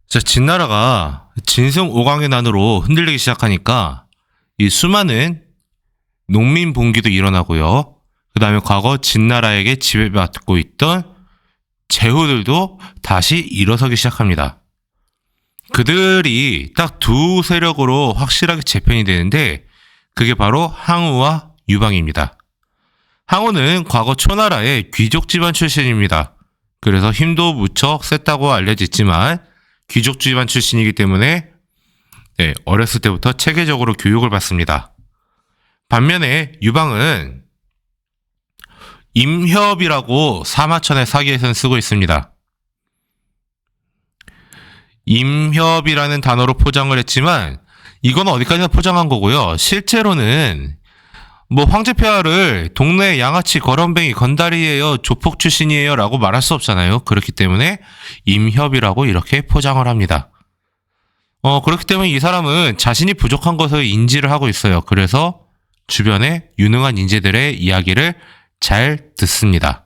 자, 진나라가 진성 오광의 난으로 흔들리기 시작하니까 이 수많은 농민 봉기도 일어나고요. 그 다음에 과거 진나라에게 지배받고 있던 제후들도 다시 일어서기 시작합니다. 그들이 딱 두 세력으로 확실하게 재편이 되는데 그게 바로 항우와 유방입니다. 항우는 과거 초나라의 귀족 집안 출신입니다. 그래서 힘도 무척 셌다고 알려졌지만 귀족 집안 출신이기 때문에 어렸을 때부터 체계적으로 교육을 받습니다. 반면에 유방은 임협이라고 사마천의 사기에서는 쓰고 있습니다. 임협이라는 단어로 포장을 했지만 이건 어디까지나 포장한 거고요. 실제로는 황제폐하를 동네 양아치 거렁뱅이 건달이에요, 조폭 출신이에요 라고 말할 수 없잖아요. 그렇기 때문에 임협이라고 이렇게 포장을 합니다. 그렇기 때문에 이 사람은 자신이 부족한 것을 인지를 하고 있어요. 그래서 주변에 유능한 인재들의 이야기를 잘 듣습니다.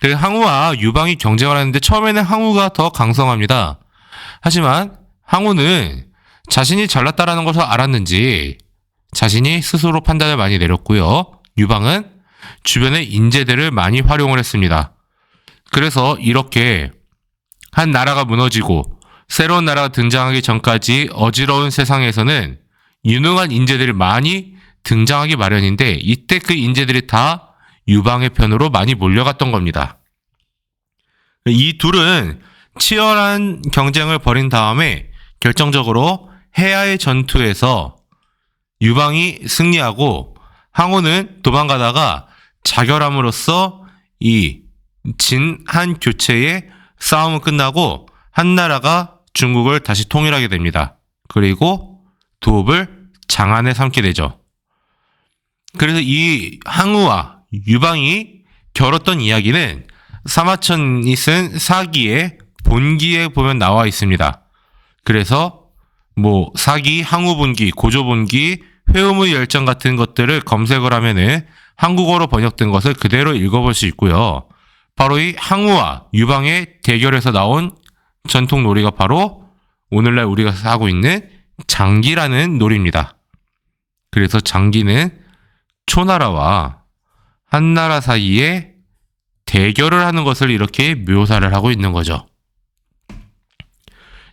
그리고 항우와 유방이 경쟁을 하는데 처음에는 항우가 더 강성합니다. 하지만 항우는 자신이 잘났다라는 것을 알았는지 자신이 스스로 판단을 많이 내렸고요. 유방은 주변의 인재들을 많이 활용을 했습니다. 그래서 이렇게 한 나라가 무너지고 새로운 나라가 등장하기 전까지 어지러운 세상에서는 유능한 인재들이 많이 등장하기 마련인데 이때 그 인재들이 다 유방의 편으로 많이 몰려갔던 겁니다. 이 둘은 치열한 경쟁을 벌인 다음에 결정적으로 해야의 전투에서 유방이 승리하고 항우는 도망가다가 자결함으로써 이 진한 교체의 싸움은 끝나고 한나라가 중국을 다시 통일하게 됩니다. 그리고 도읍을 장안에 삼게 되죠. 그래서 이 항우와 유방이 겨뤘던 이야기는 사마천이 쓴 사기의 본기에 보면 나와 있습니다. 그래서 사기, 항우본기, 고조본기, 회음의 열정 같은 것들을 검색을 하면은 한국어로 번역된 것을 그대로 읽어볼 수 있고요. 바로 이 항우와 유방의 대결에서 나온 전통 놀이가 바로 오늘날 우리가 하고 있는 장기라는 놀이입니다. 그래서 장기는 초나라와 한나라 사이에 대결을 하는 것을 이렇게 묘사를 하고 있는 거죠.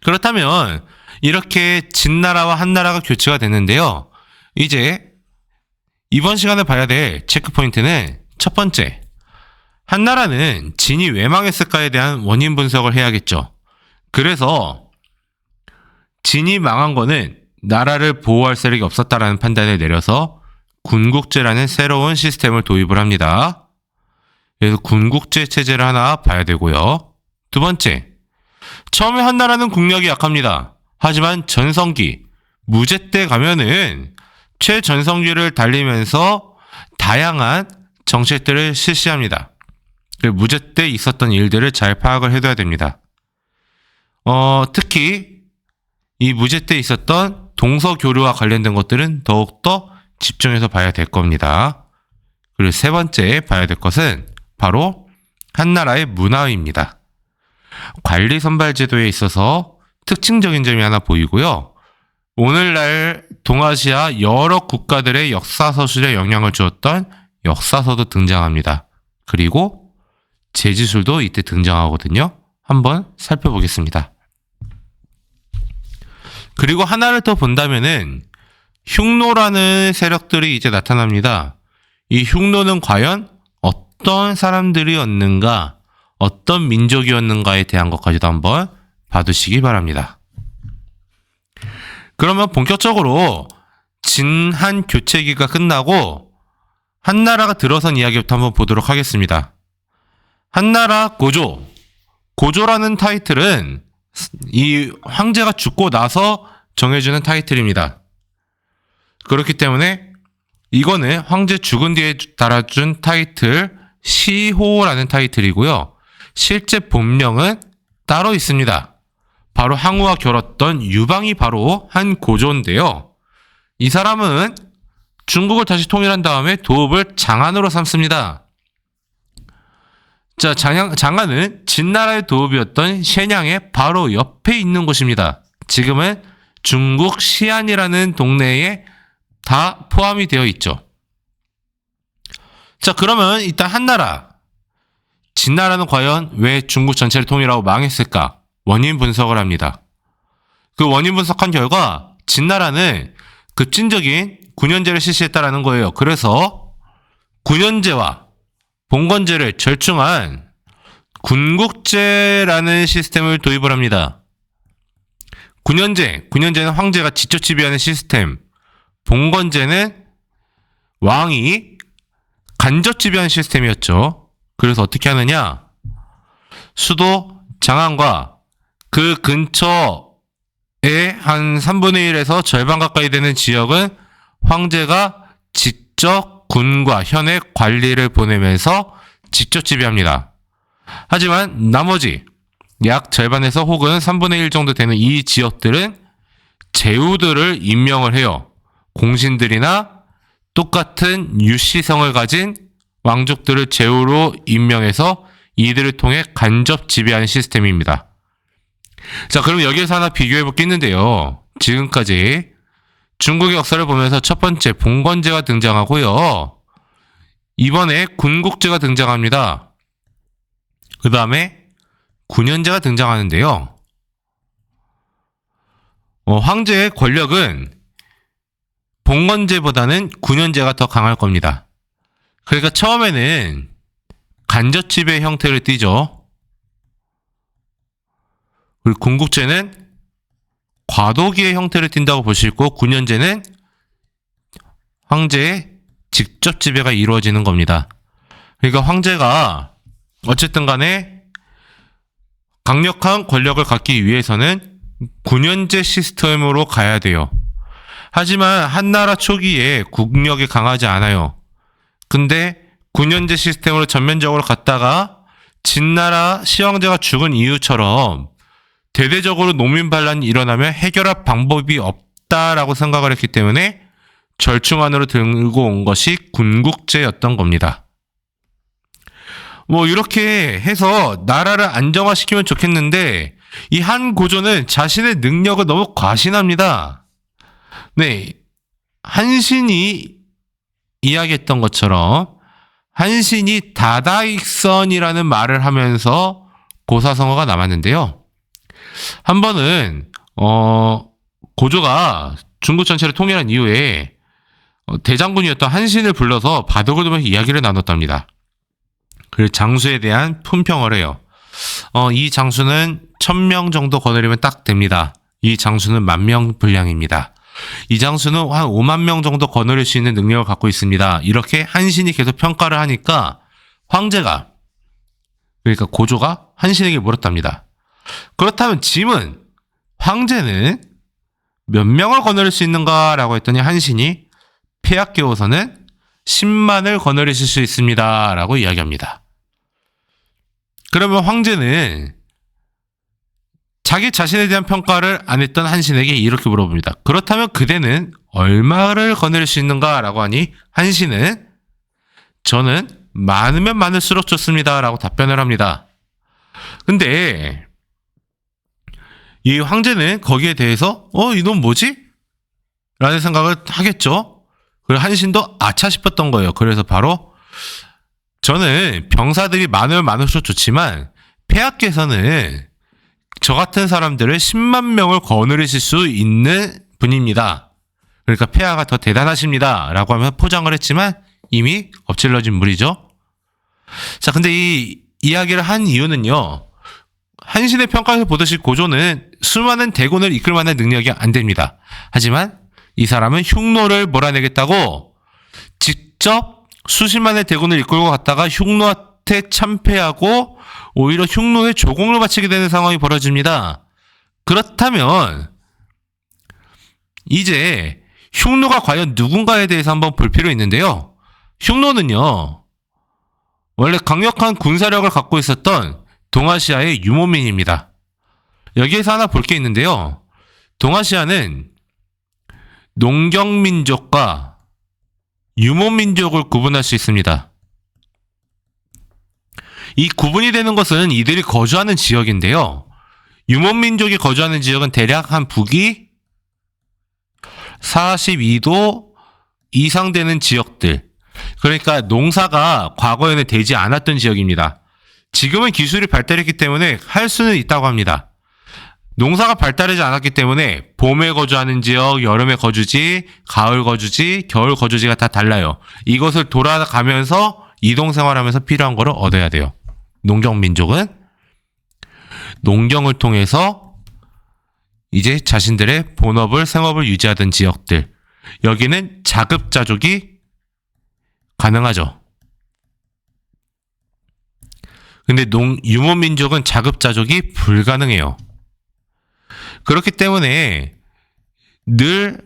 그렇다면 이렇게 진나라와 한나라가 교체가 됐는데요. 이제 이번 시간에 봐야 될 체크포인트는 첫 번째, 한나라는 진이 왜 망했을까에 대한 원인 분석을 해야겠죠. 그래서 진이 망한 거는 나라를 보호할 세력이 없었다라는 판단을 내려서 군국제라는 새로운 시스템을 도입을 합니다. 그래서 군국제 체제를 하나 봐야 되고요. 두 번째, 처음에 한나라는 국력이 약합니다. 하지만 전성기, 무제 때 가면은 최전성기를 달리면서 다양한 정책들을 실시합니다. 무제 때 있었던 일들을 잘 파악을 해둬야 됩니다. 특히 이 무제 때 있었던 동서교류와 관련된 것들은 더욱더 집중해서 봐야 될 겁니다. 그리고 세 번째 봐야 될 것은 바로 한나라의 문화입니다. 관리 선발 제도에 있어서 특징적인 점이 하나 보이고요. 오늘날 동아시아 여러 국가들의 역사서술에 영향을 주었던 역사서도 등장합니다. 그리고 제지술도 이때 등장하거든요. 한번 살펴보겠습니다. 그리고 하나를 더 본다면은 흉노라는 세력들이 이제 나타납니다. 이 흉노는 과연 어떤 사람들이었는가, 어떤 민족이었는가에 대한 것까지도 한번 봐두시기 바랍니다. 그러면 본격적으로 진한 교체기가 끝나고 한나라가 들어선 이야기부터 한번 보도록 하겠습니다. 한나라 고조. 고조라는 타이틀은 이 황제가 죽고 나서 정해주는 타이틀입니다. 그렇기 때문에 이거는 황제 죽은 뒤에 달아준 타이틀 시호라는 타이틀이고요. 실제 본명은 따로 있습니다. 바로 항우와 결었던 유방이 바로 한 고조인데요. 이 사람은 중국을 다시 통일한 다음에 도읍을 장안으로 삼습니다. 자, 장안은 진나라의 도읍이었던 셰냥의 바로 옆에 있는 곳입니다. 지금은 중국 시안이라는 동네에 다 포함이 되어 있죠. 자, 그러면 일단 한나라. 진나라는 과연 왜 중국 전체를 통일하고 망했을까? 원인 분석을 합니다. 그 원인 분석한 결과 진나라는 급진적인 군연제를 실시했다라는 거예요. 그래서 군연제와 봉건제를 절충한 군국제라는 시스템을 도입을 합니다. 군연제는 황제가 직접 지배하는 시스템. 봉건제는 왕이 간접 지배하는 시스템이었죠. 그래서 어떻게 하느냐? 수도 장안과 그 근처에 한 3분의 1에서 절반 가까이 되는 지역은 황제가 직접 군과 현의 관리를 보내면서 직접 지배합니다. 하지만 나머지 약 절반에서 혹은 3분의 1 정도 되는 이 지역들은 제후들을 임명을 해요. 공신들이나 똑같은 유씨성을 가진 왕족들을 제후로 임명해서 이들을 통해 간접 지배하는 시스템입니다. 자, 그럼 여기에서 하나 비교해볼 게 있는데요. 지금까지 중국의 역사를 보면서 첫 번째 봉건제가 등장하고요. 이번에 군국제가 등장합니다. 그 다음에 군연제가 등장하는데요. 황제의 권력은 봉건제보다는 군연제가 더 강할 겁니다. 그러니까 처음에는 간접 지배 형태를 띠죠. 그리고 군국제는 과도기의 형태를 띈다고 볼 수 있고 군연제는 황제의 직접 지배가 이루어지는 겁니다. 그러니까 황제가 어쨌든 간에 강력한 권력을 갖기 위해서는 군연제 시스템으로 가야 돼요. 하지만 한나라 초기에 국력이 강하지 않아요. 근데 군연제 시스템으로 전면적으로 갔다가 진나라 시황제가 죽은 이유처럼 대대적으로 농민 반란이 일어나면 해결할 방법이 없다라고 생각을 했기 때문에 절충안으로 들고 온 것이 군국제였던 겁니다. 이렇게 해서 나라를 안정화시키면 좋겠는데 이 한 고조는 자신의 능력을 너무 과신합니다. 네, 한신이 이야기했던 것처럼 한신이 다다익선이라는 말을 하면서 고사성어가 남았는데요. 한 번은 고조가 중국 전체를 통일한 이후에 대장군이었던 한신을 불러서 바둑을 두면서 이야기를 나눴답니다. 그리고 장수에 대한 품평을 해요. 이 장수는 1000명 정도 거느리면 딱 됩니다. 이 장수는 10,000명 분량입니다. 이 장수는 한 5만 명 정도 거느릴 수 있는 능력을 갖고 있습니다. 이렇게 한신이 계속 평가를 하니까 황제가, 그러니까 고조가 한신에게 물었답니다. 그렇다면 짐은 황제는 몇 명을 거느릴 수 있는가라고 했더니 한신이 폐하께서는 10만을 거느리실 수 있습니다 라고 이야기합니다. 그러면 황제는 자기 자신에 대한 평가를 안 했던 한신에게 이렇게 물어봅니다. 그렇다면 그대는 얼마를 거느릴 수 있는가 라고 하니 한신은 저는 많으면 많을수록 좋습니다 라고 답변을 합니다. 근데 이 황제는 거기에 대해서 이놈 뭐지? 라는 생각을 하겠죠. 그리고 한신도 아차 싶었던 거예요. 그래서 바로 저는 병사들이 많으면 많을수록 좋지만 폐하께서는 저 같은 사람들을 10만 명을 거느리실 수 있는 분입니다. 그러니까 폐하가 더 대단하십니다 라고 하면서 포장을 했지만 이미 엎질러진 물이죠. 자, 근데 이 이야기를 한 이유는요, 한신의 평가에서 보듯이 고조는 수많은 대군을 이끌 만한 능력이 안 됩니다. 하지만 이 사람은 흉노를 몰아내겠다고 직접 수십만의 대군을 이끌고 갔다가 흉노한테 참패하고 오히려 흉노에 조공을 바치게 되는 상황이 벌어집니다. 그렇다면 이제 흉노가 과연 누군가에 대해서 한번 볼 필요 있는데요. 흉노는요, 원래 강력한 군사력을 갖고 있었던 동아시아의 유목민입니다. 여기에서 하나 볼 게 있는데요. 동아시아는 농경민족과 유목민족을 구분할 수 있습니다. 이 구분이 되는 것은 이들이 거주하는 지역인데요. 유목민족이 거주하는 지역은 대략 한 북위 42도 이상 되는 지역들. 그러니까 농사가 과거에는 되지 않았던 지역입니다. 지금은 기술이 발달했기 때문에 할 수는 있다고 합니다. 농사가 발달하지 않았기 때문에 봄에 거주하는 지역, 여름에 거주지, 가을 거주지, 겨울 거주지가 다 달라요. 이것을 돌아가면서 이동생활하면서 필요한 거를 얻어야 돼요. 농경민족은 농경을 통해서 이제 자신들의 본업을, 생업을 유지하던 지역들. 여기는 자급자족이 가능하죠. 근데 유목민족은 자급자족이 불가능해요. 그렇기 때문에 늘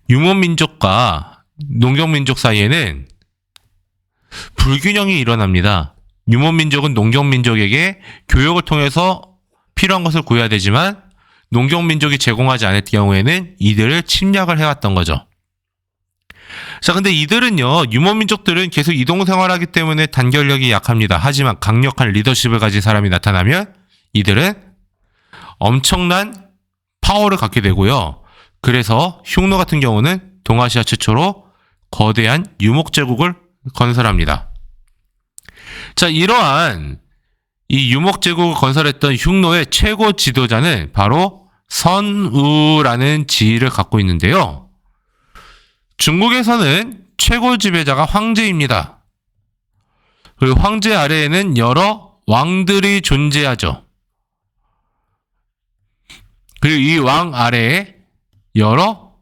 유목민족과 농경민족 사이에는 불균형이 일어납니다. 유목민족은 농경민족에게 교육을 통해서 필요한 것을 구해야 되지만 농경민족이 제공하지 않을 경우에는 이들을 침략을 해왔던 거죠. 자, 근데 이들은요, 유목민족들은 계속 이동생활하기 때문에 단결력이 약합니다. 하지만 강력한 리더십을 가진 사람이 나타나면 이들은 엄청난 파워를 갖게 되고요. 그래서 흉노 같은 경우는 동아시아 최초로 거대한 유목제국을 건설합니다. 자, 이러한 이 유목제국을 건설했던 흉노의 최고 지도자는 바로 선우라는 지위를 갖고 있는데요. 중국에서는 최고 지배자가 황제입니다. 그리고 황제 아래에는 여러 왕들이 존재하죠. 그리고 이 왕 아래에 여러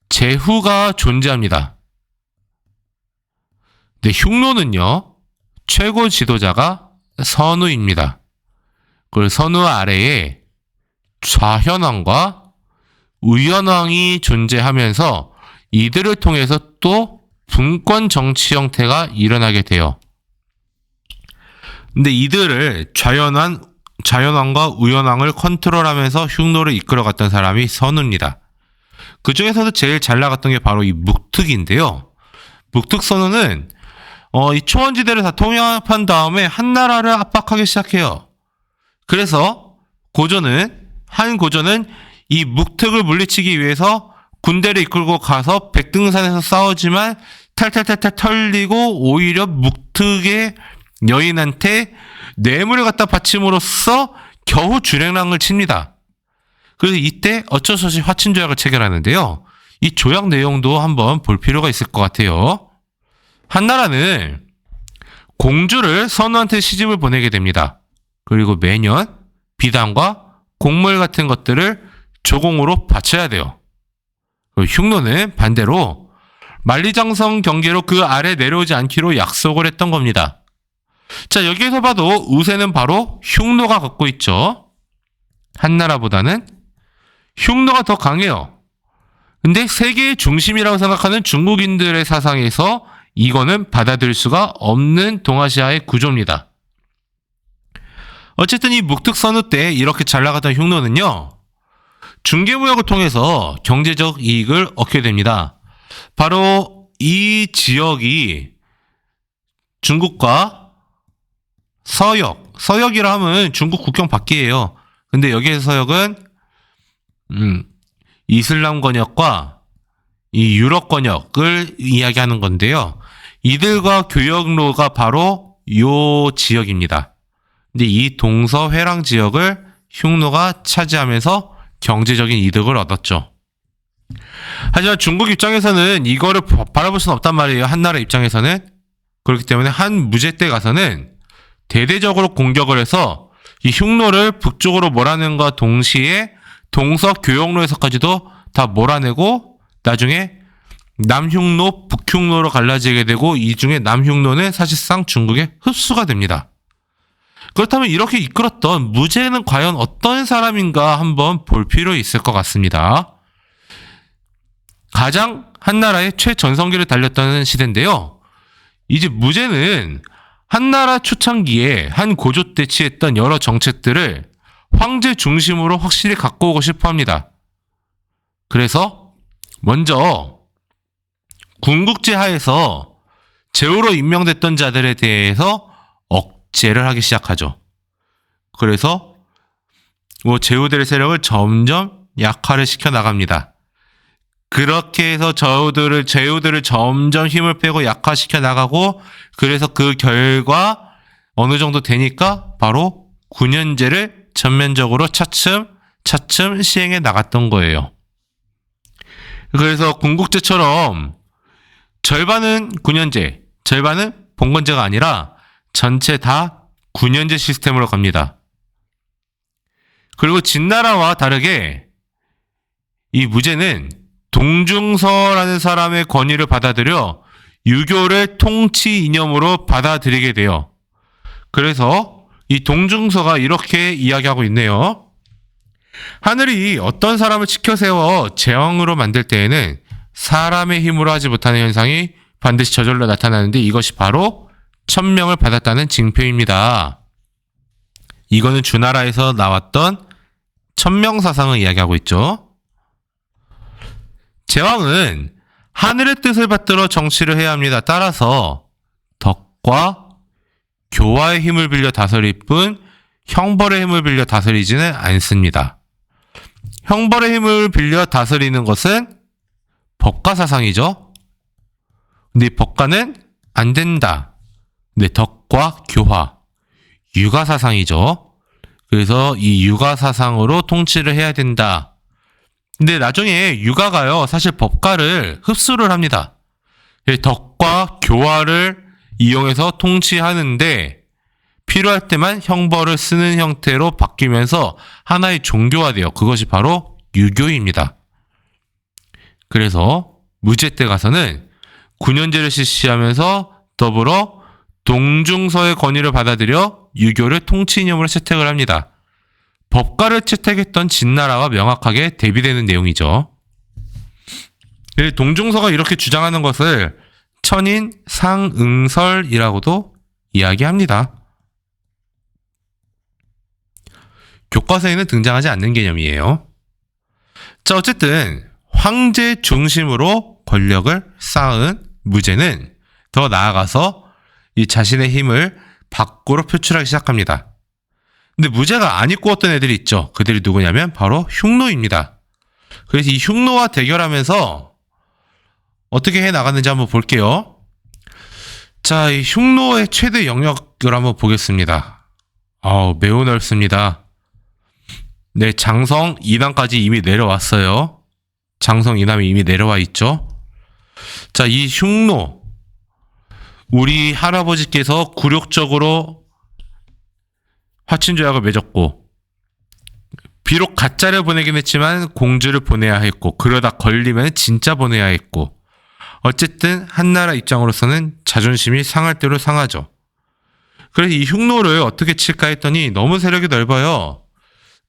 제후가 존재합니다. 근데 흉노는요, 최고 지도자가 선우입니다. 그리고 선우 아래에 좌현왕과 의현왕이 존재하면서 이들을 통해서 또 분권 정치 형태가 일어나게 돼요. 근데 이들을 좌현왕과 의현왕을 컨트롤하면서 흉노를 이끌어갔던 사람이 선우입니다. 그 중에서도 제일 잘 나갔던 게 바로 이 묵특인데요. 묵특 선우는 이 초원지대를 다 통합한 다음에 한나라를 압박하기 시작해요. 그래서 한 고조는 이 묵특을 물리치기 위해서 군대를 이끌고 가서 백등산에서 싸우지만 탈탈탈탈 털리고 오히려 묵특의 여인한테 뇌물을 갖다 바침으로써 겨우 주랭랑을 칩니다. 그래서 이때 어쩔 수 없이 화친조약을 체결하는데요. 이 조약 내용도 한번 볼 필요가 있을 것 같아요. 한나라는 공주를 선우한테 시집을 보내게 됩니다. 그리고 매년 비단과 곡물 같은 것들을 조공으로 바쳐야 돼요. 흉노는 반대로 만리장성 경계로 그 아래 내려오지 않기로 약속을 했던 겁니다. 자, 여기에서 봐도 우세는 바로 흉노가 갖고 있죠. 한나라보다는 흉노가 더 강해요. 근데 세계의 중심이라고 생각하는 중국인들의 사상에서 이거는 받아들일 수가 없는 동아시아의 구조입니다. 어쨌든 이 묵특선우 때 이렇게 잘 나가던 흉노는요, 중개무역을 통해서 경제적 이익을 얻게 됩니다. 바로 이 지역이 중국과 서역이라 하면 중국 국경 밖이에요. 근데 여기에서 서역은 이슬람 권역과 이 유럽 권역을 이야기하는 건데요. 이들과 교역로가 바로 요 지역입니다. 근데 이 동서회랑 지역을 흉노가 차지하면서 경제적인 이득을 얻었죠. 하지만 중국 입장에서는 이거를 바라볼 수는 없단 말이에요. 한나라 입장에서는. 그렇기 때문에 한 무제 때 가서는 대대적으로 공격을 해서 이 흉노를 북쪽으로 몰아낸과 동시에 동서 교역로에서까지도 다 몰아내고 나중에 남흉노, 북흉노로 갈라지게 되고 이 중에 남흉노는 사실상 중국의 흡수가 됩니다. 그렇다면 이렇게 이끌었던 무제는 과연 어떤 사람인가 한번 볼 필요 있을 것 같습니다. 가장 한나라의 최전성기를 달렸던 시대인데요. 이제 무제는 한나라 초창기에 한 고조 때 취했던 여러 정책들을 황제 중심으로 확실히 갖고 오고 싶어 합니다. 그래서 먼저 군국제 하에서 제후로 임명됐던 자들에 대해서 압제를 하기 시작하죠. 그래서 제후들의 세력을 점점 약화를 시켜 나갑니다. 그렇게 해서 제후들을 점점 힘을 빼고 약화시켜 나가고, 그래서 그 결과 어느 정도 되니까 바로 9년제를 전면적으로 차츰 시행해 나갔던 거예요. 그래서 군국제처럼 절반은 9년제, 절반은 봉건제가 아니라 전체 다 9년제 시스템으로 갑니다. 그리고 진나라와 다르게 이 무제는 동중서라는 사람의 권위를 받아들여 유교를 통치 이념으로 받아들이게 돼요. 그래서 이 동중서가 이렇게 이야기하고 있네요. 하늘이 어떤 사람을 치켜 세워 제왕으로 만들 때에는 사람의 힘으로 하지 못하는 현상이 반드시 저절로 나타나는데, 이것이 바로 천명을 받았다는 징표입니다. 이거는 주나라에서 나왔던 천명사상을 이야기하고 있죠. 제왕은 하늘의 뜻을 받들어 정치를 해야 합니다. 따라서 덕과 교화의 힘을 빌려 다스릴 뿐 형벌의 힘을 빌려 다스리지는 않습니다. 형벌의 힘을 빌려 다스리는 것은 법가 사상이죠. 근데 법가는 안 된다. 근데 덕과 교화, 유가 사상이죠. 그래서 이 유가 사상으로 통치를 해야 된다. 근데 나중에 유가가요, 사실 법가를 흡수를 합니다. 덕과 교화를 이용해서 통치하는데 필요할 때만 형벌을 쓰는 형태로 바뀌면서 하나의 종교화돼요. 그것이 바로 유교입니다. 그래서 무제 때 가서는 9년제를 실시하면서 더불어 동중서의 권위를 받아들여 유교를 통치 이념으로 채택을 합니다. 법가를 채택했던 진나라와 명확하게 대비되는 내용이죠. 동중서가 이렇게 주장하는 것을 천인 상응설이라고도 이야기합니다. 교과서에는 등장하지 않는 개념이에요. 자, 어쨌든 황제 중심으로 권력을 쌓은 무제는 더 나아가서 이 자신의 힘을 밖으로 표출하기 시작합니다. 근데 무제가 안 입고 어떤 애들이 있죠. 그들이 누구냐면 바로 흉노입니다. 그래서 이 흉노와 대결하면서 어떻게 해 나갔는지 한번 볼게요. 자, 이 흉노의 최대 영역을 한번 보겠습니다. 매우 넓습니다. 네, 장성 2단까지 이미 내려왔어요. 장성 2단이 이미 내려와 있죠. 자, 이 흉노, 우리 할아버지께서 굴욕적으로 화친조약을 맺었고, 비록 가짜를 보내긴 했지만 공주를 보내야 했고, 그러다 걸리면 진짜 보내야 했고, 어쨌든 한나라 입장으로서는 자존심이 상할 대로 상하죠. 그래서 이 흉노를 어떻게 칠까 했더니 너무 세력이 넓어요.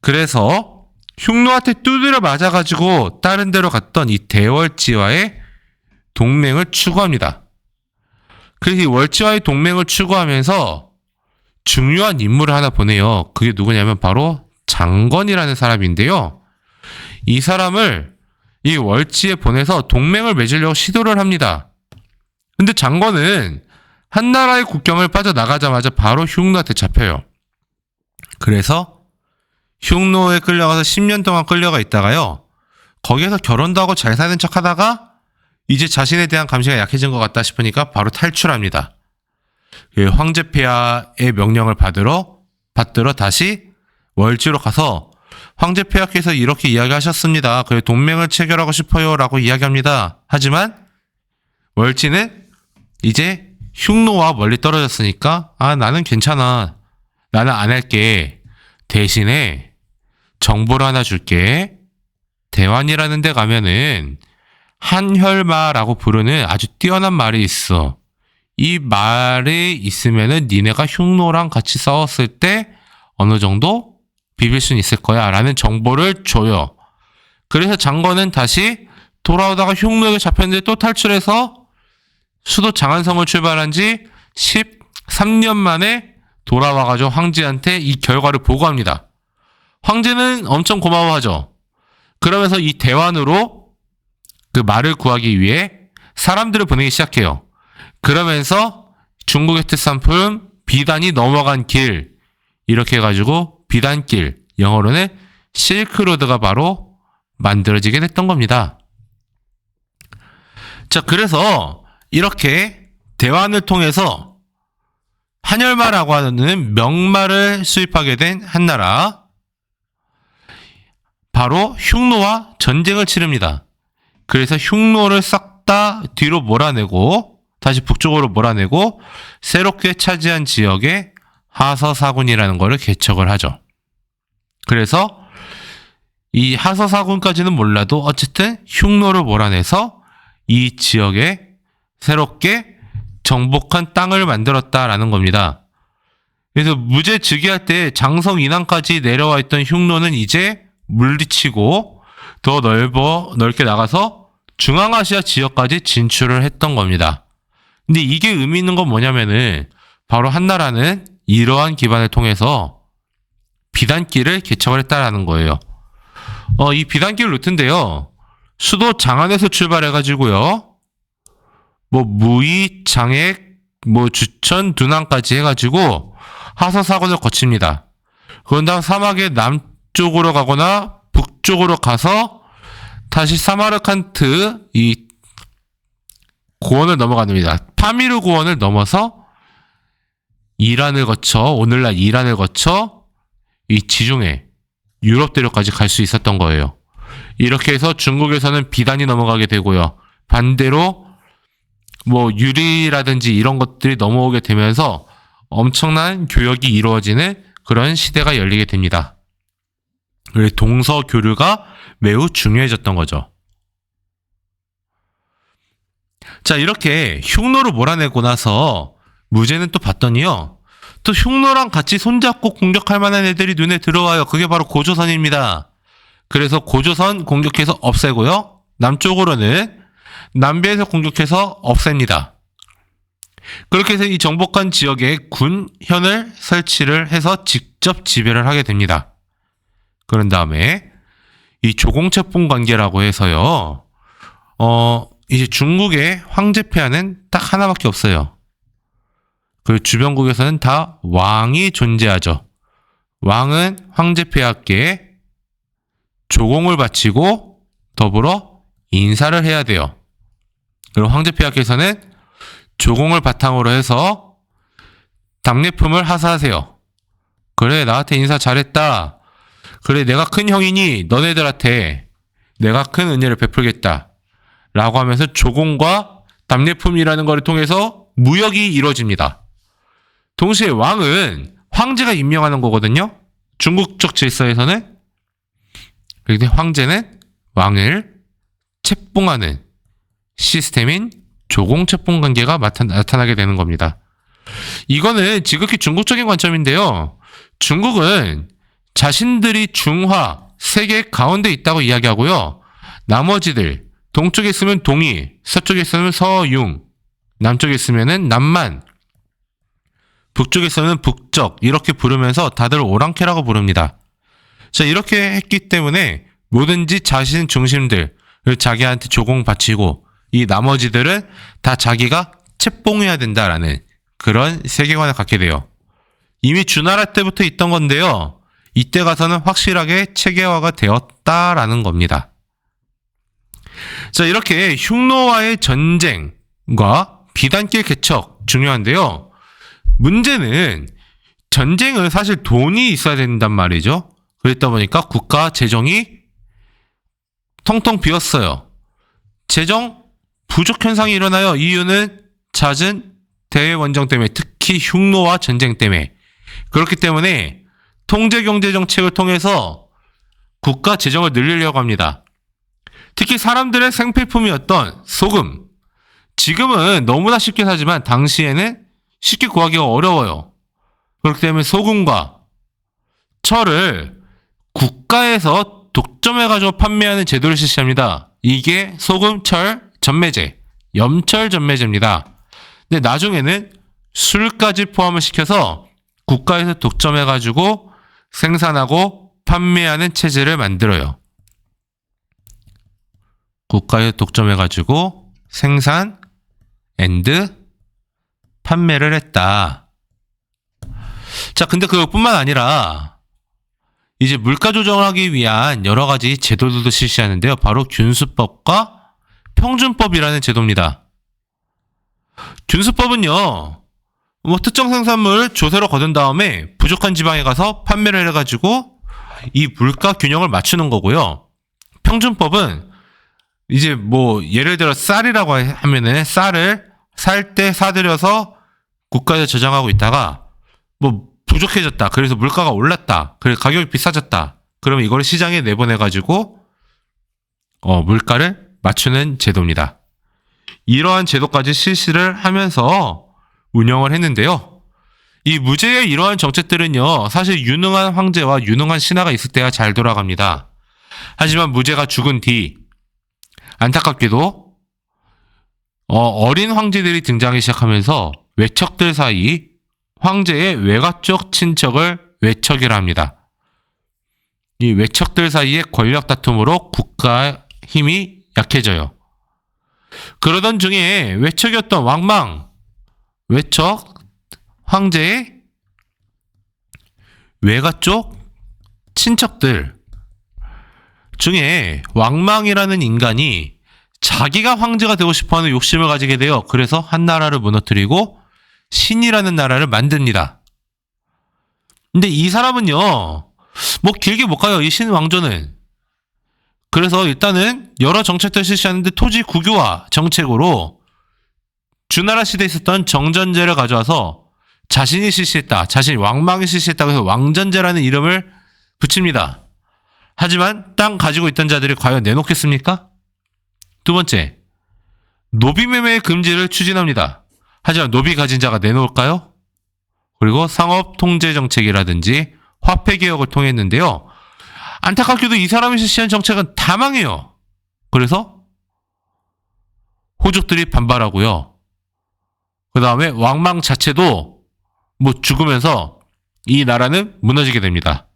그래서 흉노한테 두드려 맞아가지고 다른 데로 갔던 이 대월지와의 동맹을 추구합니다. 그래서 이 월지와의 동맹을 추구하면서 중요한 인물을 하나 보내요. 그게 누구냐면 바로 장건이라는 사람인데요. 이 사람을 이 월지에 보내서 동맹을 맺으려고 시도를 합니다. 근데 장건은 한나라의 국경을 빠져나가자마자 바로 흉노한테 잡혀요. 그래서 흉노에 끌려가서 10년 동안 끌려가 있다가요, 거기에서 결혼도 하고 잘 사는 척 하다가 이제 자신에 대한 감시가 약해진 것 같다 싶으니까 바로 탈출합니다. 황제 폐하의 명령을 받들어 다시 월지로 가서 황제 폐하께서 이렇게 이야기하셨습니다. 동맹을 체결하고 싶어요 라고 이야기합니다. 하지만 월지는 이제 흉노와 멀리 떨어졌으니까 나는 괜찮아, 나는 안 할게, 대신에 정보를 하나 줄게. 대환이라는 데 가면은 한혈마라고 부르는 아주 뛰어난 말이 있어. 이 말이 있으면은 니네가 흉노랑 같이 싸웠을 때 어느 정도 비빌 수는 있을 거야 라는 정보를 줘요. 그래서 장건은 다시 돌아오다가 흉노에게 잡혔는데 또 탈출해서 수도 장안성을 출발한 지 13년 만에 돌아와가지고 황제한테 이 결과를 보고합니다. 황제는 엄청 고마워하죠. 그러면서 이 대환으로 그 말을 구하기 위해 사람들을 보내기 시작해요. 그러면서 중국의 특산품 비단이 넘어간 길 이렇게 해가지고 비단길 영어로는 실크로드가 바로 만들어지게 됐던 겁니다. 자, 그래서 이렇게 대환을 통해서 한열마라고 하는 명마를 수입하게 된 한나라, 바로 흉노와 전쟁을 치릅니다. 그래서 흉노를 싹 다 뒤로 몰아내고 다시 북쪽으로 몰아내고 새롭게 차지한 지역에 하서사군이라는 것을 개척을 하죠. 그래서 이 하서사군까지는 몰라도 어쨌든 흉노를 몰아내서 이 지역에 새롭게 정복한 땅을 만들었다라는 겁니다. 그래서 무제 즉위할 때 장성 인왕까지 내려와 있던 흉노는 이제 물리치고 더 넓게 나가서 중앙아시아 지역까지 진출을 했던 겁니다. 근데 이게 의미 있는 건 뭐냐면은 바로 한나라는 이러한 기반을 통해서 비단길을 개척을 했다라는 거예요. 이 비단길 루트인데요. 수도 장안에서 출발해가지고요. 무의, 장액, 주천, 두낭까지 해가지고 하서사군을 거칩니다. 그런 다음 사막의 남쪽으로 가거나 북쪽으로 가서 다시 사마르칸트 이 고원을 넘어갑니다. 파미르 고원을 넘어서 이란을 거쳐, 오늘날 이란을 거쳐 이 지중해 유럽 대륙까지 갈 수 있었던 거예요. 이렇게 해서 중국에서는 비단이 넘어가게 되고요. 반대로 유리라든지 이런 것들이 넘어오게 되면서 엄청난 교역이 이루어지는 그런 시대가 열리게 됩니다. 그래서 동서 교류가 매우 중요해졌던 거죠. 자, 이렇게 흉노를 몰아내고 나서 무제는 또 봤더니요. 또 흉노랑 같이 손잡고 공격할 만한 애들이 눈에 들어와요. 그게 바로 고조선입니다. 그래서 고조선 공격해서 없애고요. 남쪽으로는 남비에서 공격해서 없앱니다. 그렇게 해서 이 정복한 지역에 군현을 설치를 해서 직접 지배를 하게 됩니다. 그런 다음에 이 조공채뽕 관계라고 해서요. 이제 중국의 황제폐하는 딱 하나밖에 없어요. 그 주변국에서는 다 왕이 존재하죠. 왕은 황제폐하께 조공을 바치고 더불어 인사를 해야 돼요. 그리고 황제폐하께서는 조공을 바탕으로 해서 답례품을 하사하세요. 그래, 나한테 인사 잘했다. 그래, 내가 큰 형이니 너네들한테 내가 큰 은혜를 베풀겠다. 라고 하면서 조공과 답례품이라는 것을 통해서 무역이 이루어집니다. 동시에 왕은 황제가 임명하는 거거든요. 중국적 질서에서는. 그런데 황제는 왕을 채봉하는 시스템인 조공채봉 관계가 나타나게 되는 겁니다. 이거는 지극히 중국적인 관점인데요. 중국은 자신들이 중화, 세계 가운데 있다고 이야기하고요. 나머지들, 동쪽에 있으면 동이, 서쪽에 있으면 서융, 남쪽에 있으면 남만, 북쪽에 있으면 북적 이렇게 부르면서 다들 오랑캐라고 부릅니다. 자, 이렇게 했기 때문에 뭐든지 자신 중심들, 자기한테 조공 바치고 이 나머지들은 다 자기가 채봉해야 된다라는 그런 세계관을 갖게 돼요. 이미 주나라 때부터 있던 건데요. 이때 가서는 확실하게 체계화가 되었다라는 겁니다. 자, 이렇게 흉노와의 전쟁과 비단길 개척 중요한데요. 문제는 전쟁은 사실 돈이 있어야 된단 말이죠. 그랬다 보니까 국가 재정이 텅텅 비었어요. 재정 부족 현상이 일어나요. 이유는 잦은 대원정 때문에, 특히 흉노와 전쟁 때문에. 그렇기 때문에 통제경제정책을 통해서 국가 재정을 늘리려고 합니다. 특히 사람들의 생필품이었던 소금. 지금은 너무나 쉽게 사지만 당시에는 쉽게 구하기가 어려워요. 그렇기 때문에 소금과 철을 국가에서 독점해가지고 판매하는 제도를 실시합니다. 이게 소금, 철, 전매제, 염철 전매제입니다. 근데 나중에는 술까지 포함을 시켜서 국가에서 독점해가지고 생산하고 판매하는 체제를 만들어요. 국가에서 독점해가지고 생산 앤드 판매를 했다. 자, 근데 그것뿐만 아니라 이제 물가 조정하기 위한 여러 가지 제도들도 실시하는데요. 바로 균수법과 평준법이라는 제도입니다. 균수법은요, 뭐 특정 생산물 조세로 거둔 다음에 부족한 지방에 가서 판매를 해가지고 이 물가 균형을 맞추는 거고요. 평준법은 이제 뭐 예를 들어 쌀이라고 하면은 쌀을 살 때 사들여서 국가에서 저장하고 있다가 뭐 부족해졌다. 그래서 물가가 올랐다. 그래서 가격이 비싸졌다. 그러면 이거를 시장에 내보내가지고 물가를 맞추는 제도입니다. 이러한 제도까지 실시를 하면서 운영을 했는데요. 이 무제의 이러한 정책들은요, 사실 유능한 황제와 유능한 신하가 있을 때야 잘 돌아갑니다. 하지만 무제가 죽은 뒤 안타깝게도 어린 황제들이 등장하기 시작하면서 외척들 사이 황제의 외가 쪽 친척을 외척이라 합니다. 이 외척들 사이의 권력 다툼으로 국가의 힘이 약해져요. 그러던 중에 외척이었던 왕망, 외척 황제의 외가 쪽 친척들 중에 왕망이라는 인간이 자기가 황제가 되고 싶어하는 욕심을 가지게 돼요. 그래서 한 나라를 무너뜨리고 신이라는 나라를 만듭니다. 근데 이 사람은요, 뭐 길게 못 가요. 이 신왕조는. 그래서 일단은 여러 정책들 실시하는데 토지 국유화 정책으로 주나라 시대에 있었던 정전제를 가져와서 자신이 실시했다. 자신이 왕망이 실시했다고 해서 왕전제라는 이름을 붙입니다. 하지만 땅 가지고 있던 자들이 과연 내놓겠습니까? 두 번째, 노비 매매 금지를 추진합니다. 하지만 노비 가진 자가 내놓을까요? 그리고 상업 통제 정책이라든지 화폐 개혁을 통했는데요. 안타깝게도 이 사람이 실시한 정책은 다 망해요. 그래서 호족들이 반발하고요. 그 다음에 왕망 자체도 뭐 죽으면서 이 나라는 무너지게 됩니다.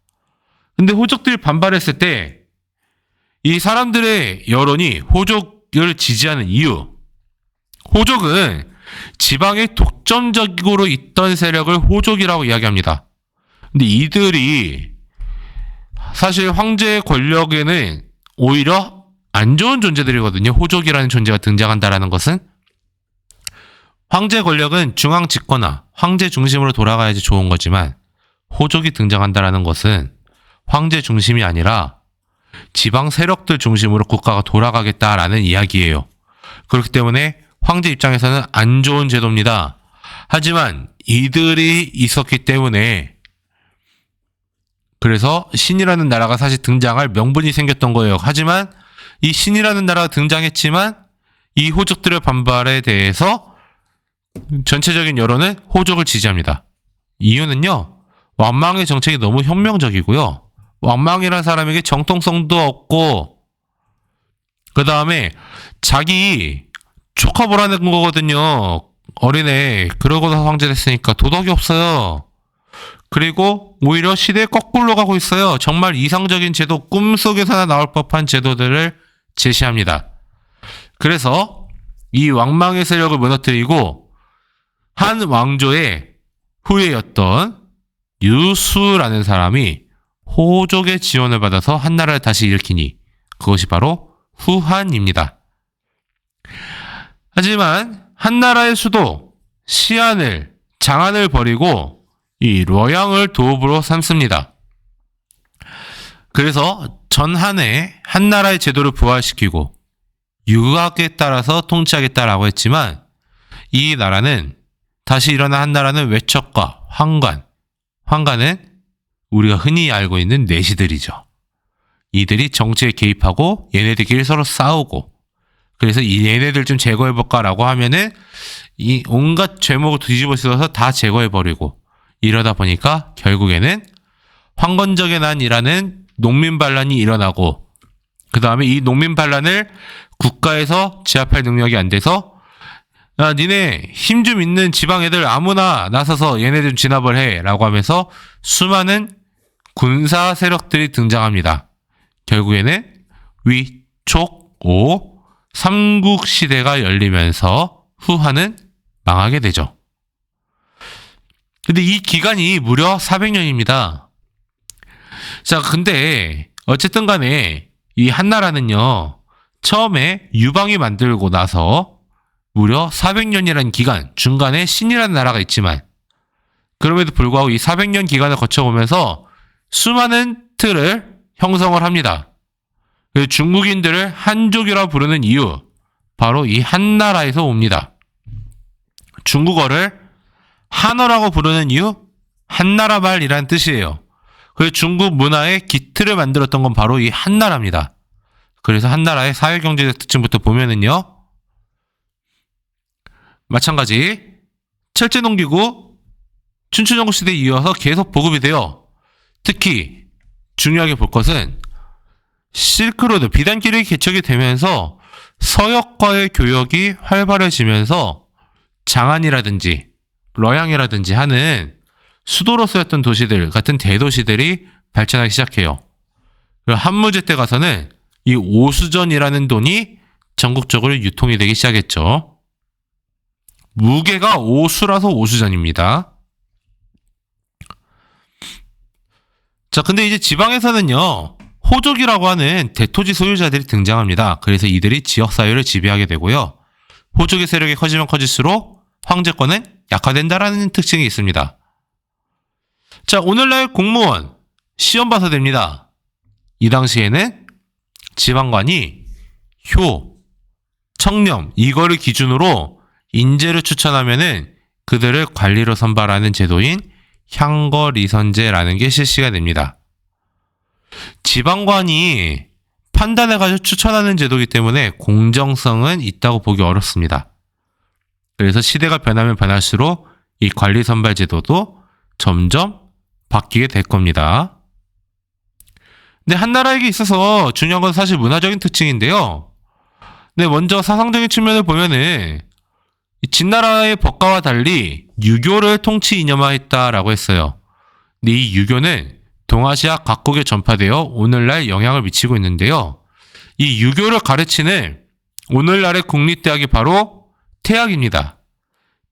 근데 호족들이 반발했을 때 이 사람들의 여론이 호족을 지지하는 이유, 호족은 지방에 독점적으로 있던 세력을 호족이라고 이야기합니다. 근데 이들이 사실 황제의 권력에는 오히려 안 좋은 존재들이거든요. 호족이라는 존재가 등장한다라는 것은 황제 권력은 중앙 집권화, 황제 중심으로 돌아가야지 좋은 거지만 호족이 등장한다라는 것은 황제 중심이 아니라 지방 세력들 중심으로 국가가 돌아가겠다라는 이야기예요. 그렇기 때문에 황제 입장에서는 안 좋은 제도입니다. 하지만 이들이 있었기 때문에 그래서 신이라는 나라가 사실 등장할 명분이 생겼던 거예요. 하지만 이 신이라는 나라가 등장했지만 이 호족들의 반발에 대해서 전체적인 여론은 호족을 지지합니다. 이유는요, 왕망의 정책이 너무 혁명적이고요. 왕망이라는 사람에게 정통성도 없고, 그 다음에 자기 조카 보라는 거거든요. 어린애. 그러고서 황제 됐으니까 도덕이 없어요. 그리고 오히려 시대에 거꾸로 가고 있어요. 정말 이상적인 제도, 꿈속에서나 나올 법한 제도들을 제시합니다. 그래서 이 왕망의 세력을 무너뜨리고 한 왕조의 후예였던 유수라는 사람이 호족의 지원을 받아서 한 나라를 다시 일으키니 그것이 바로 후한입니다. 하지만 한 나라의 수도 시안을 장안을 버리고 이 뤄양을 도읍으로 삼습니다. 그래서 전한에 한 나라의 제도를 부활시키고 유학에 따라서 통치하겠다라고 했지만 이 나라는 다시 일어난 한 나라는 외척과 황관은 우리가 흔히 알고 있는 내시들이죠. 이들이 정치에 개입하고 얘네들끼리 서로 싸우고 그래서 이 얘네들 좀 제거해볼까라고 하면은 이 온갖 죄목을 뒤집어 쓰어서 다 제거해버리고 이러다 보니까 결국에는 황건적의 난이라는 농민 반란이 일어나고 그 다음에 이 농민 반란을 국가에서 제압할 능력이 안 돼서 야, 니네 힘 좀 있는 지방 애들 아무나 나서서 얘네들 좀 진압을 해 라고 하면서 수많은 군사 세력들이 등장합니다. 결국에는 위촉오 삼국시대가 열리면서 후한은 망하게 되죠. 근데 이 기간이 무려 400년입니다. 자, 근데 어쨌든 간에 이 한나라는요, 처음에 유방이 만들고 나서 무려 400년이라는 기간, 중간에 신이라는 나라가 있지만 그럼에도 불구하고 이 400년 기간을 거쳐오면서 수많은 틀을 형성을 합니다. 중국인들을 한족이라 부르는 이유, 바로 이 한나라에서 옵니다. 중국어를 한어라고 부르는 이유, 한나라 말이란 뜻이에요. 그래서 중국 문화의 기틀을 만들었던 건 바로 이 한나라입니다. 그래서 한나라의 사회경제적 특징부터 보면은요, 마찬가지 철제농기구 춘추전국시대에 이어서 계속 보급이 되어 특히 중요하게 볼 것은 실크로드 비단길이 개척이 되면서 서역과의 교역이 활발해지면서 장안이라든지 러양이라든지 하는 수도로 쓰였던 도시들 같은 대도시들이 발전하기 시작해요. 한무제 때 가서는 이 오수전이라는 돈이 전국적으로 유통이 되기 시작했죠. 무게가 오수라서 오수전입니다. 자, 근데 이제 지방에서는요, 호족이라고 하는 대토지 소유자들이 등장합니다. 그래서 이들이 지역사회를 지배하게 되고요. 호족의 세력이 커지면 커질수록 황제권은 약화된다라는 특징이 있습니다. 자, 오늘날 공무원 시험 봐서 됩니다. 이 당시에는 지방관이 효, 청렴 이거를 기준으로 인재를 추천하면은 그들을 관리로 선발하는 제도인 향거리선제라는 게 실시가 됩니다. 지방관이 판단해가지고 추천하는 제도이기 때문에 공정성은 있다고 보기 어렵습니다. 그래서 시대가 변하면 변할수록 이 관리 선발 제도도 점점 바뀌게 될 겁니다. 근데 한나라에게 있어서 중요한 건 사실 문화적인 특징인데요. 네, 먼저 사상적인 측면을 보면은 진나라의 법과와 달리 유교를 통치 이념화했다라고 했어요. 근데 이 유교는 동아시아 각국에 전파되어 오늘날 영향을 미치고 있는데요. 이 유교를 가르치는 오늘날의 국립대학이 바로 태학입니다.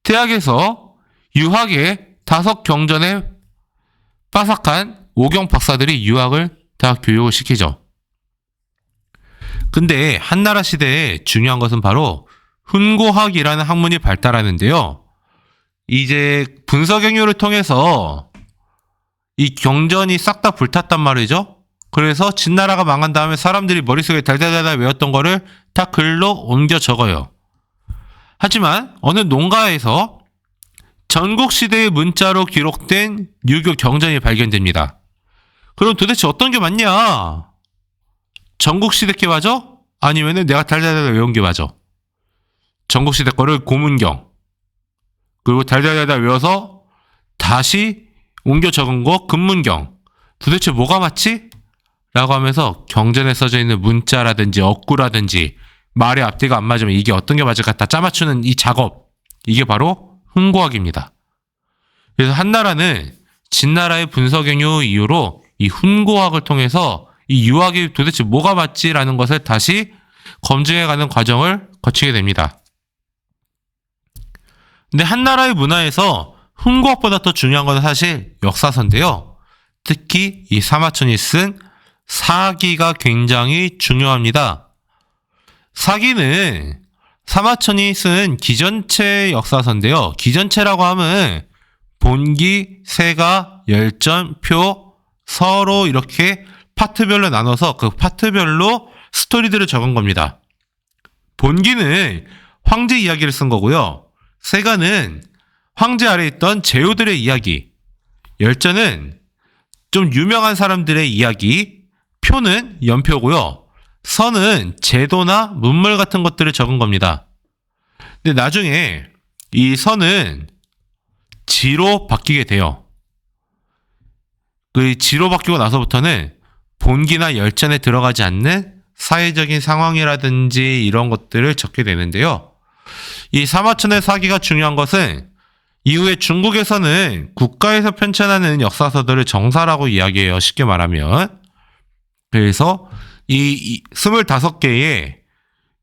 태학에서 유학의 5경전에 빠삭한 5경 박사들이 유학을 다 교육을 시키죠. 근데 한나라 시대에 중요한 것은 바로 훈고학이라는 학문이 발달하는데요. 이제 분서경유를 통해서 이 경전이 싹 다 불탔단 말이죠. 그래서 진나라가 망한 다음에 사람들이 머릿속에 달달달달 외웠던 거를 다 글로 옮겨 적어요. 하지만 어느 농가에서 전국시대의 문자로 기록된 유교 경전이 발견됩니다. 그럼 도대체 어떤 게 맞냐? 전국시대 게 맞아? 아니면은 내가 달달달 외운 게 맞아? 전국시대 거를 고문경, 그리고 달달달달 외워서 다시 옮겨 적은 거 금문경. 도대체 뭐가 맞지? 라고 하면서 경전에 써져 있는 문자라든지 어구라든지 말의 앞뒤가 안 맞으면 이게 어떤 게 맞을까 다 짜맞추는 이 작업, 이게 바로 훈고학입니다. 그래서 한나라는 진나라의 분서경유 이후로 이 훈고학을 통해서 이 유학이 도대체 뭐가 맞지라는 것을 다시 검증해가는 과정을 거치게 됩니다. 근데 한나라의 문화에서 훈고학보다 더 중요한 건 사실 역사서인데요. 특히 이 사마천이 쓴 사기가 굉장히 중요합니다. 사기는 사마천이 쓴 기전체 역사서인데요. 기전체라고 하면 본기, 세가, 열전, 표, 서로 이렇게 파트별로 나눠서 그 파트별로 스토리들을 적은 겁니다. 본기는 황제 이야기를 쓴 거고요. 세가는 황제 아래에 있던 제후들의 이야기, 열전은 좀 유명한 사람들의 이야기, 표는 연표고요. 서는 제도나 문물 같은 것들을 적은 겁니다. 근데 나중에 이 서는 지로 바뀌게 돼요. 그 지로 바뀌고 나서부터는 본기나 열전에 들어가지 않는 사회적인 상황이라든지 이런 것들을 적게 되는데요. 이 사마천의 사기가 중요한 것은 이후에 중국에서는 국가에서 편찬하는 역사서들을 정사라고 이야기해요. 쉽게 말하면. 그래서 이 25개의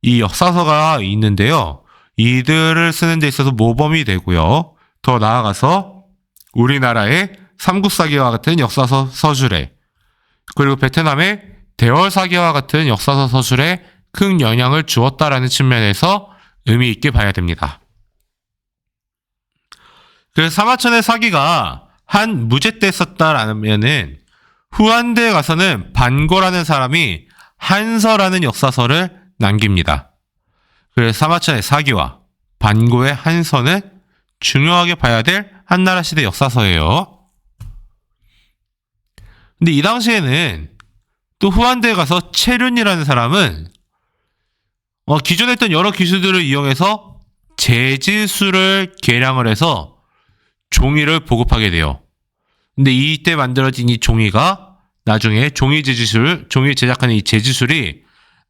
이 역사서가 있는데요. 이들을 쓰는 데 있어서 모범이 되고요. 더 나아가서 우리나라의 삼국사기와 같은 역사서 서술에, 그리고 베트남의 대월사기와 같은 역사서 서술에 큰 영향을 주었다라는 측면에서 의미 있게 봐야 됩니다. 그래서 사마천의 사기가 한 무제 때 썼다라면은 후한대에 가서는 반고라는 사람이 한서라는 역사서를 남깁니다. 그래서 사마천의 사기와 반고의 한서는 중요하게 봐야 될 한나라 시대 역사서예요. 근데 이 당시에는 또 후한대에 가서 채륜이라는 사람은 기존에 했던 여러 기술들을 이용해서 재질수를 개량을 해서 종이를 보급하게 돼요. 근데 이때 만들어진 이 종이가 나중에 종이 제작하는 이 재질술이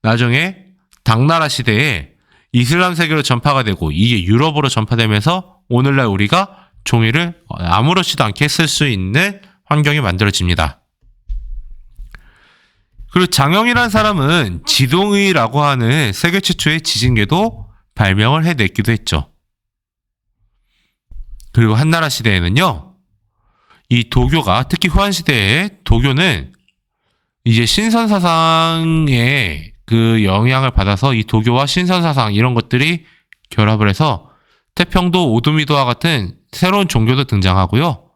나중에 당나라 시대에 이슬람 세계로 전파가 되고 이게 유럽으로 전파되면서 오늘날 우리가 종이를 아무렇지도 않게 쓸 수 있는 환경이 만들어집니다. 그리고 장영이라는 사람은 지동의라고 하는 세계 최초의 지진계도 발명을 해냈기도 했죠. 그리고 한나라 시대에는요, 이 도교가, 특히 후한시대에 도교는 이제 신선사상의 그 영향을 받아서 이 도교와 신선사상 이런 것들이 결합을 해서 태평도 오두미도와 같은 새로운 종교도 등장하고요.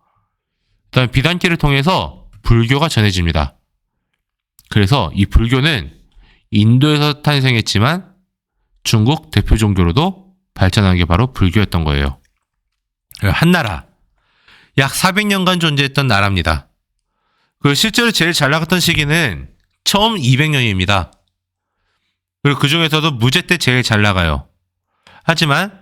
그다음에 비단길을 통해서 불교가 전해집니다. 그래서 이 불교는 인도에서 탄생했지만 중국 대표 종교로도 발전한 게 바로 불교였던 거예요. 한나라, 약 400년간 존재했던 나라입니다. 그리고 실제로 제일 잘 나갔던 시기는 처음 200년입니다. 그리고 그 중에서도 무제 때 제일 잘 나가요. 하지만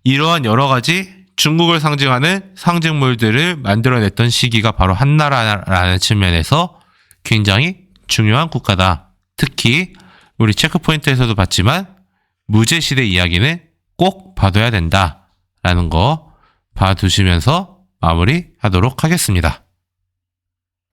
이러한 여러 가지 중국을 상징하는 상징물들을 만들어냈던 시기가 바로 한나라라는 측면에서 굉장히 중요한 국가다. 특히 우리 체크포인트에서도 봤지만 무제 시대 이야기는 꼭 봐둬야 된다라는 거 봐두시면서 마무리하도록 하겠습니다.